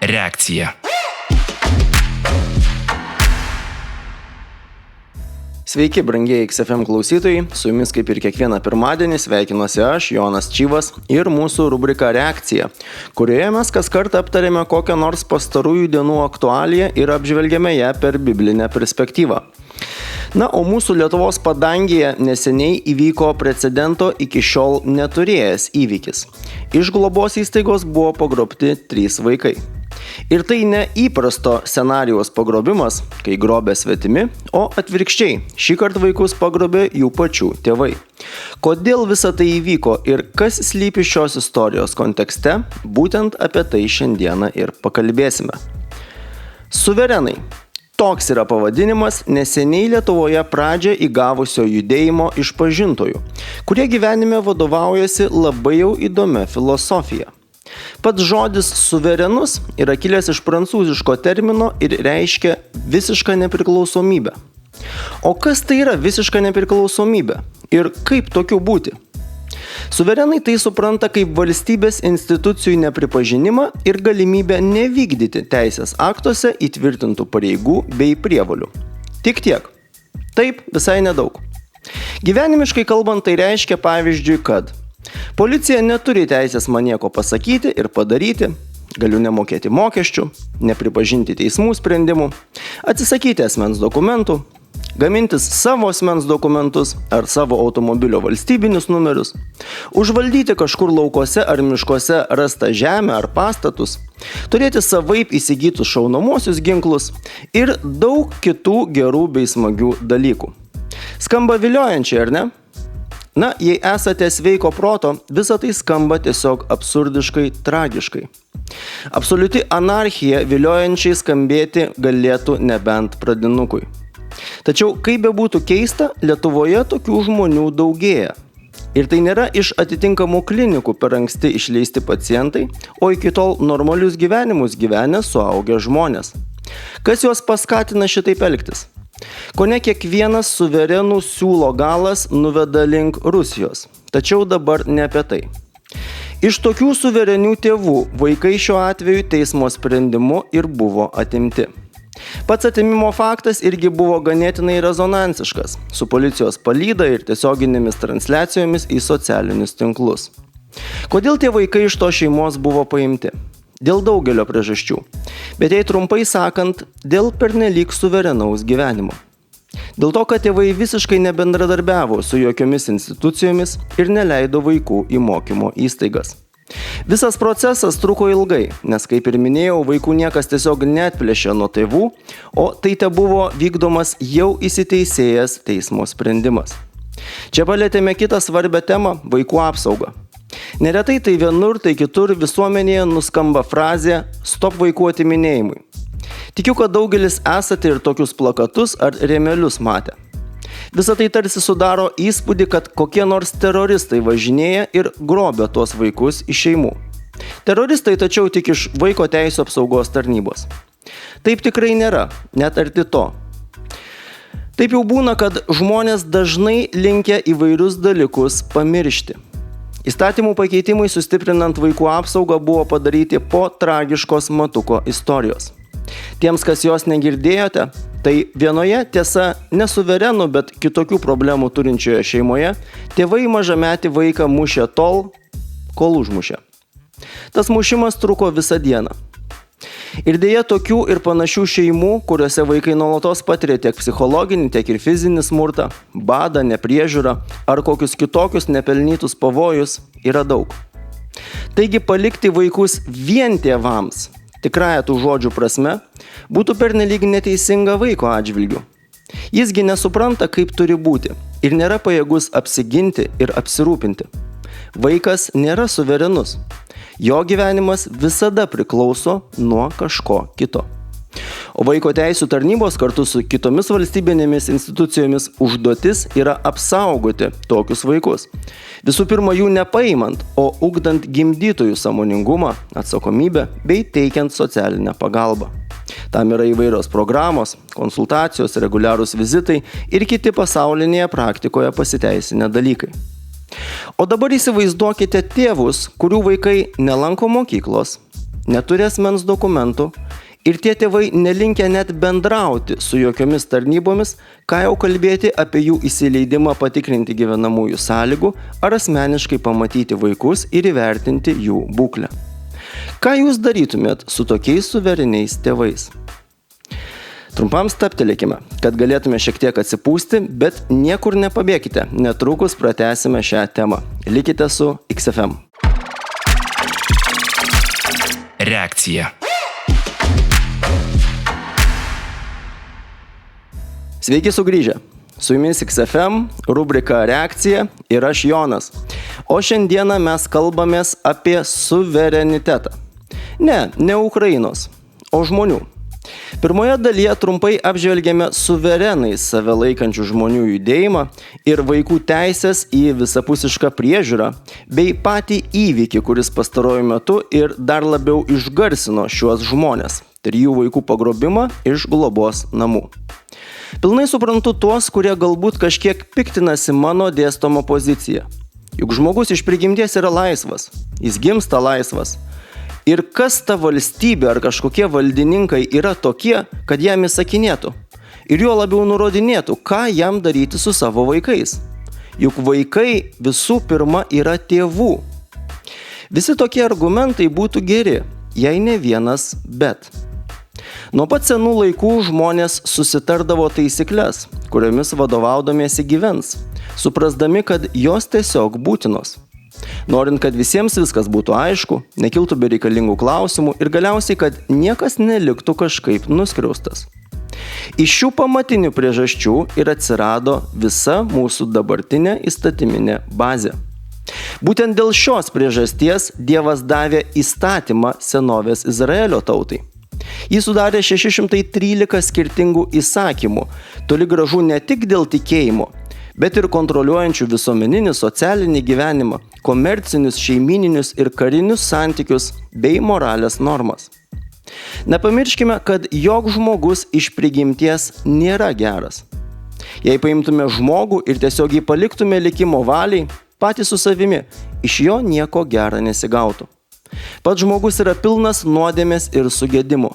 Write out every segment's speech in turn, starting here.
reakcija. Sveiki, brangieji XFM klausytojai, su jumis kaip ir kiekvieną pirmadienį sveikinuosi aš, Jonas Čyvas ir mūsų rubrika Reakcija, kurioje mes kas kartą aptarėme kokią nors pastarųjų dienų aktualiją ir apžvelgėme ją per biblinę perspektyvą. Na, o mūsų Lietuvos padangėje neseniai įvyko precedento iki šiol neturėjęs įvykis. Iš globos įstaigos buvo pagrobti 3 vaikai. Ir tai ne įprasto scenarijaus pagrobimas, kai grobė svetimi, o atvirkščiai, šį kartą vaikus pagrobė jų pačių tėvai. Kodėl visa tai įvyko ir kas slypi šios istorijos kontekste, būtent apie tai šiandieną ir pakalbėsime. Suverenai. Toks yra pavadinimas neseniai Lietuvoje pradžią įgavusio judėjimo išpažintojų, kurie gyvenime vadovaujasi labai jau įdomia filosofija. Pats žodis suverenus yra kilęs iš prancūziško termino ir reiškia visišką nepriklausomybę. O kas tai yra visiška nepriklausomybė ir kaip tokiu būti? Suverenai tai supranta kaip valstybės institucijų nepripažinimą ir galimybę nevykdyti teisės aktuose įtvirtintų pareigų bei prievolių. Tik tiek. Taip, visai nedaug. Gyvenimiškai kalbant, tai reiškia pavyzdžiui, kad policija neturi teisės man nieko pasakyti ir padaryti, galiu nemokėti mokesčių, nepripažinti teismų sprendimų, atsisakyti asmens dokumentų, gamintis savo asmens dokumentus ar savo automobilio valstybinius numerius, užvaldyti kažkur laukuose ar miškuose rastą žemę ar pastatus, turėti savaip įsigytus šaunamosius ginklus ir daug kitų gerų bei smagių dalykų. Skamba viliojančiai, ar ne? Na, jei esate sveiko proto, visa tai skamba tiesiog absurdiškai, tragiškai. Absoliuti anarchija viliojančiai skambėti galėtų nebent pradinukui. Tačiau, kaip bebūtų keista, Lietuvoje tokių žmonių daugėja. Ir tai nėra iš atitinkamų klinikų per anksti išleisti pacientai, o iki tol normalius gyvenimus gyvenę suaugę žmonės. Kas juos paskatina šitaip elgtis? Kone kiekvienas suverenų siūlo galas nuveda link Rusijos. Tačiau dabar ne apie tai. Iš tokių suverenių tėvų vaikai šiuo atveju teismo sprendimu ir buvo atimti. Pats atimimo faktas irgi buvo ganėtinai rezonansiškas, su policijos palyda ir tiesioginėmis transliacijomis į socialinius tinklus. Kodėl tie vaikai iš to šeimos buvo paimti? Dėl daugelio priežasčių, bet jei trumpai sakant, dėl pernelyg suverenaus gyvenimo. Dėl to, kad tėvai visiškai nebendradarbiavo su jokiomis institucijomis ir neleido vaikų į mokymo įstaigas. Visas procesas truko ilgai, nes, kaip ir minėjau, vaikų niekas tiesiog neatplėšė nuo tėvų, o tai tebuvo vykdomas jau įsiteisėjęs teismo sprendimas. Čia palėtėme kitą svarbią temą – vaikų apsaugą. Neretai tai vienur, tai kitur visuomenėje nuskamba frazė "stop vaikų atiminėjimui". Tikiu, kad daugelis esate ir tokius plakatus ar rėmelius matę. Visą tai tarsi sudaro įspūdį, kad kokie nors teroristai važinėja ir grobia tuos vaikus iš šeimų. Teroristai tačiau tik iš vaiko teisių apsaugos tarnybos. Taip tikrai nėra, net arti to. Taip jau būna, kad žmonės dažnai linkę įvairius dalykus pamiršti. Įstatymų pakeitimai sustiprinant vaikų apsaugą buvo padaryti po tragiškos Matuko istorijos. Tiems, kas jos negirdėjote, tai vienoje tiesa nesuverenų, bet kitokių problemų turinčioje šeimoje tėvai mažametį vaiką mušė tol, kol užmušė. Tas mušimas truko visą dieną. Ir deja tokių ir panašių šeimų, kuriuose vaikai nuolatos patiria tiek psichologinį, tiek ir fizinį smurtą, badą, nepriežiūrą ar kokius kitokius nepelnytus pavojus, yra daug. Taigi palikti vaikus vien tėvams, tikrąja tų žodžių prasme, būtų pernelyg neteisinga vaiko atžvilgiu. Jisgi nesupranta, kaip turi būti ir nėra pajėgus apsiginti ir apsirūpinti. Vaikas nėra suverenus. Jo gyvenimas visada priklauso nuo kažko kito. O vaiko teisių tarnybos kartu su kitomis valstybinėmis institucijomis užduotis yra apsaugoti tokius vaikus. Visų pirma, jų nepaimant, o ugdant gimdytojų sąmoningumą, atsakomybę bei teikiant socialinę pagalbą. Tam yra įvairios programos, konsultacijos, reguliarūs vizitai ir kiti pasaulinėje praktikoje pasiteisinę dalykai. O dabar įsivaizduokite tėvus, kurių vaikai nelanko mokyklos, neturi asmens dokumentų ir tie tėvai nelinkę net bendrauti su jokiomis tarnybomis, ką jau kalbėti apie jų įsileidimą patikrinti gyvenamųjų sąlygų ar asmeniškai pamatyti vaikus ir įvertinti jų būklę. Ką jūs darytumėt su tokiais suvereniais tėvais? Trumpam stabtelėkime, kad galėtume šiek tiek atsipūsti, bet niekur nepabėkite, netrukus pratęsime šią temą. Likite su XFM. Reakcija. Sveiki sugrįžę. Su jumis XFM, rubrika Reakcija ir aš Jonas. O šiandieną mes kalbamės apie suverenitetą. Ne Ukrainos, o žmonių. Pirmoje dalyje trumpai apžvelgėme suverenais save laikančių žmonių judėjimą ir vaikų teisės į visapusišką priežiūrą, bei patį įvykį, kuris pastaruoju metu ir dar labiau išgarsino šiuos žmones – 3 vaikų pagrobimą iš globos namų. Pilnai suprantu tuos, kurie galbūt kažkiek piktinasi mano dėstoma pozicija. Juk žmogus iš prigimties yra laisvas, jis gimsta laisvas. Ir kas ta valstybė ar kažkokie valdininkai yra tokie, kad jam įsakinėtų ir jo labiau nurodinėtų, ką jam daryti su savo vaikais. Juk vaikai visų pirma yra tėvų. Visi tokie argumentai būtų geri, jei ne vienas bet. Nuo pat senų laikų žmonės susitardavo taisyklės, kuriomis vadovaudomėsi gyvens, suprasdami, kad jos tiesiog būtinos. Norint, kad visiems viskas būtų aišku, nekiltų bereikalingų klausimų ir galiausiai, kad niekas neliktų kažkaip nuskriaustas. Iš šių pamatinių priežasčių ir atsirado visa mūsų dabartinė įstatyminė bazė. Būtent dėl šios priežasties Dievas davė įstatymą senovės Izraelio tautai. Jį sudarė 613 skirtingų įsakymų, toli gražu ne tik dėl tikėjimo, bet ir kontroliuojančių visuomeninį, socialinį gyvenimą, komercinius, šeimyninius ir karinius santykius bei moralės normas. Nepamirškime, kad joks žmogus iš prigimties nėra geras. Jei paimtume žmogų ir tiesiog jį paliktume likimo valiai, patys su savimi, iš jo nieko gera nesigautų. Pats žmogus yra pilnas nuodėmės ir sugedimo.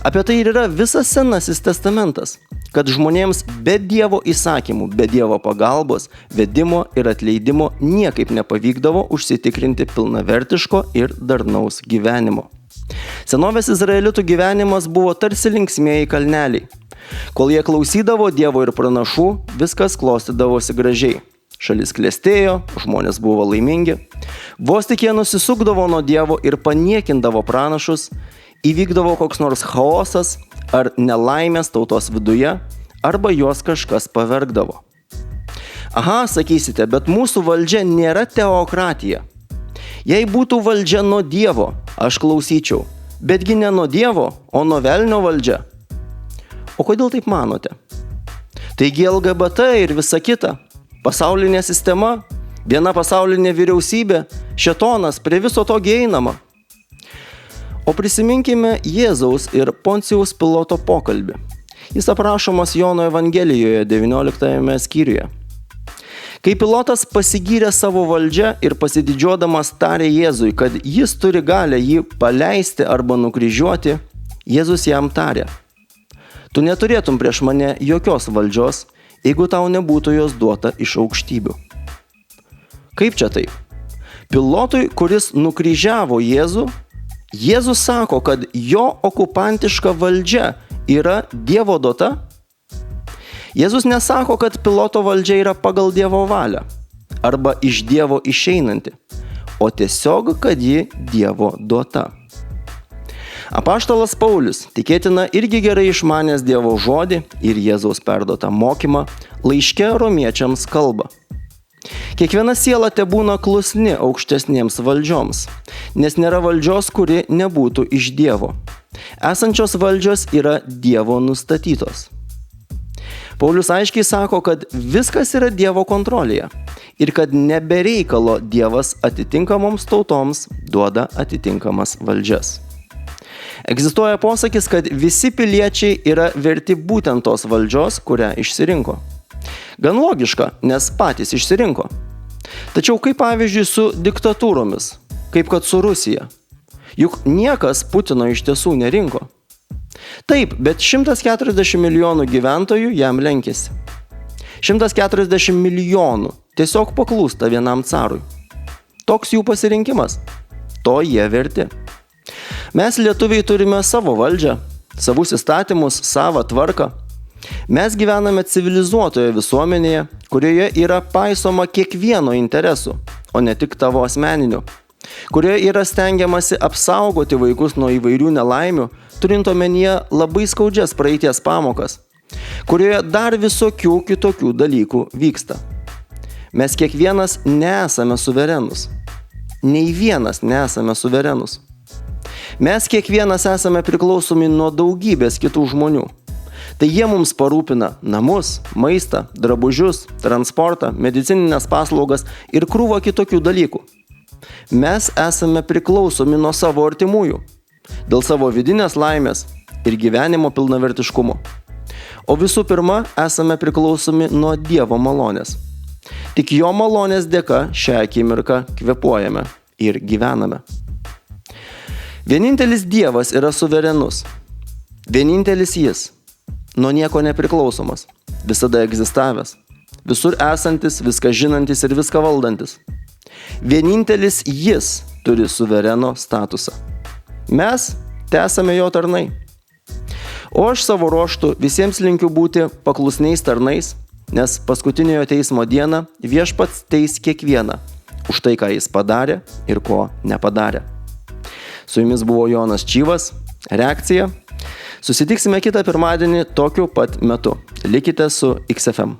Apie tai ir yra visas Senasis testamentas, kad žmonėms be Dievo įsakymų, be Dievo pagalbos, vedimo ir atleidimo niekaip nepavykdavo užsitikrinti pilnavertiško ir darnaus gyvenimo. Senovės izraelitų gyvenimas buvo tarsi linksmieji kalneliai. Kol jie klausydavo Dievo ir pranašų, viskas klostydavosi gražiai. Šalis klestėjo, žmonės buvo laimingi. Vos tik jie nusisukdavo nuo Dievo ir paniekindavo pranašus, įvykdavo koks nors chaosas ar nelaimės tautos viduje, arba juos kažkas pavergdavo. Aha, sakysite, bet mūsų valdžia nėra teokratija. Jei būtų valdžia nuo Dievo, aš klausyčiau, betgi ne nuo Dievo, o nuo velnio valdžia. O kodėl taip manote? Taigi LGBT ir visa kita, pasaulinė sistema, viena pasaulinė vyriausybė, šėtonas, prie viso to einama. O prisiminkime Jėzaus ir Poncijaus Piloto pokalbį. Jis aprašomas Jono Evangelijoje 19 skyriuje. Kai Pilotas pasigyrė savo valdžią ir pasididžiuodamas tarė Jėzui, kad jis turi galią jį paleisti arba nukryžiuoti, Jėzus jam tarė: Tu neturėtum prieš mane jokios valdžios, jeigu tau nebūtų jos duota iš aukštybių. Kaip čia taip? Pilotui, kuris nukryžiavo Jėzų, Jėzus sako, kad jo okupantiška valdžia yra Dievo duota? Jėzus nesako, kad Piloto valdžia yra pagal Dievo valią arba iš Dievo išeinanti, o tiesiog, kad ji Dievo duota. Apaštalas Paulius, tikėtina irgi gerai išmanęs Dievo žodį ir Jėzaus perduotą mokymą, laiške romiečiams kalba: Kiekviena siela tebūna klusni aukštesniems valdžioms, nes nėra valdžios, kuri nebūtų iš Dievo. Esančios valdžios yra Dievo nustatytos. Paulius aiškiai sako, kad viskas yra Dievo kontrolėje ir kad nebereikalo Dievas atitinkamoms tautoms duoda atitinkamas valdžias. Egzistuoja posakis, kad visi piliečiai yra verti būtent tos valdžios, kurią išsirinko. Gan logiška, nes patys išsirinko. Tačiau kaip pavyzdžiui su diktatūromis, kaip kad su Rusija. Juk niekas Putino iš tiesų nerinko. Taip, bet 140 milijonų gyventojų jam lenkėsi. 140 milijonų tiesiog paklūsta vienam carui. Toks jų pasirinkimas. To jie verti. Mes lietuviai turime savo valdžią, savus įstatymus, savą tvarką. Mes gyvename civilizuotoje visuomenėje, kurioje yra paisoma kiekvieno interesų, o ne tik tavo asmeninių. Kurioje yra stengiamasi apsaugoti vaikus nuo įvairių nelaimių, turint omenyje labai skaudžias praeities pamokas. Kurioje dar visokių kitokių dalykų vyksta. Mes kiekvienas nesame suverenus. Nei vienas nesame suverenus. Mes kiekvienas esame priklausomi nuo daugybės kitų žmonių. Tai jie mums parūpina namus, maistą, drabužius, transportą, medicininės paslaugas ir krūvą kitokių dalykų. Mes esame priklausomi nuo savo artimųjų, dėl savo vidinės laimės ir gyvenimo pilnavertiškumo. O visų pirma, esame priklausomi nuo Dievo malonės. Tik jo malonės dėka šią akimirką kvėpuojame ir gyvename. Vienintelis Dievas yra suverenus. Vienintelis jis. Nuo nieko nepriklausomas, visada egzistavęs, visur esantis, viską žinantis ir viską valdantis. Vienintelis jis turi suvereno statusą. Mes tesame jo tarnai. O aš savo ruožtu visiems linkiu būti paklusniais tarnais, nes paskutiniojo teismo dieną viešpats teis kiekvieną už tai, ką jis padarė ir ko nepadarė. Su jumis buvo Jonas Čyvas, Reakcija. Susitiksime kitą pirmadienį tokiu pat metu. Likite su XFM.